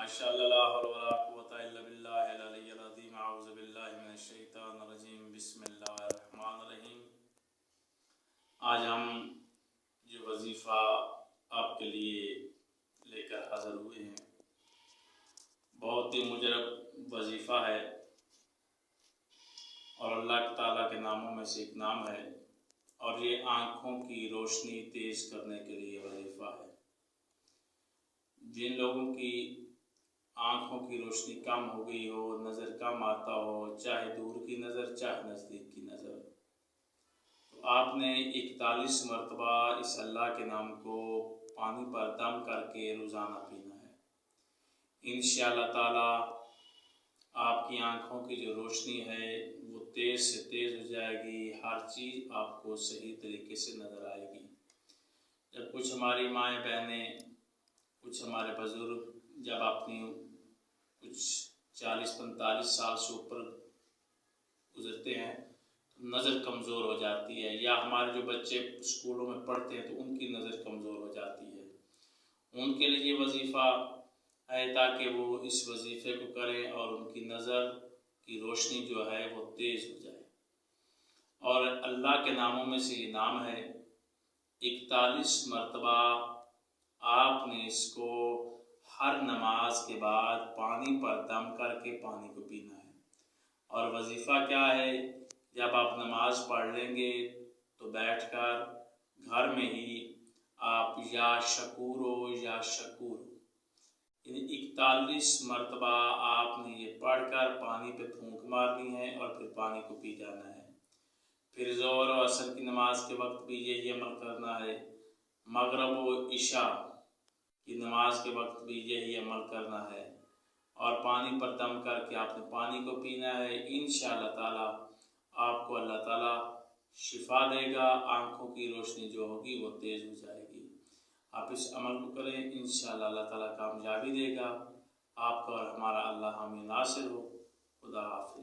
ماشاءاللہ لا حول ولا قوۃ الا باللہ العلی العظیم اعوذ باللہ من الشیطان الرجیم بسم اللہ الرحمن الرحیم۔ آج ہم جو وظیفہ آپ کے لیے لے کر حاضر ہوئے ہیں بہت ہی مجرب وظیفہ ہے اور اللہ تعالیٰ کے ناموں میں سے ایک نام ہے، اور یہ آنکھوں کی روشنی تیز کرنے کے لیے وظیفہ ہے۔ جن لوگوں کی آنکھوں کی روشنی کم ہو گئی ہو، نظر کم آتا ہو، چاہے دور کی نظر چاہے نزدیک کی نظر، تو آپ نے 41 مرتبہ اس اللہ کے نام کو پانی پر دم کر کے روزانہ پینا ہے۔ انشاءاللہ تعالی آپ کی آنکھوں کی جو روشنی ہے وہ تیز سے تیز ہو جائے گی، ہر چیز آپ کو صحیح طریقے سے نظر آئے گی۔ جب کچھ ہماری مائیں بہنیں، کچھ ہمارے بزرگ جب اپنی کچھ 40-45 سال سے اوپر گزرتے ہیں تو نظر کمزور ہو جاتی ہے، یا ہمارے جو بچے اسکولوں میں پڑھتے ہیں تو ان کی نظر کمزور ہو جاتی ہے۔ ان کے لیے یہ وظیفہ ہے تاکہ وہ اس وظیفے کو کریں اور ان کی نظر کی روشنی جو ہے وہ تیز ہو جائے۔ اور اللہ کے ناموں میں سے یہ نام ہے، 41 مرتبہ آپ نے اس کو ہر نماز کے بعد پانی پر دم کر کے پانی کو پینا ہے۔ اور وظیفہ کیا ہے؟ جب آپ نماز پڑھ لیں گے تو بیٹھ کر گھر میں ہی آپ یا شکور ہو یا شکور ہو، یعنی 41 مرتبہ آپ نے یہ پڑھ کر پانی پہ پھونک مارنی ہے اور پھر پانی کو پی جانا ہے۔ پھر ظہر و عصر کی نماز کے وقت بھی یہی عمل کرنا ہے، مغرب و عشاء کی نماز کے وقت بھی یہی عمل کرنا ہے، اور پانی پر دم کر کے آپ نے پانی کو پینا ہے۔ انشاءاللہ تعالی آپ کو اللہ تعالی شفا دے گا، آنکھوں کی روشنی جو ہوگی وہ تیز ہو جائے گی۔ آپ اس عمل کو کریں، انشاءاللہ اللہ تعالی کامیابی دے گا۔ آپ کا اور ہمارا اللہ حامی ناصر ہو۔ خدا حافظ۔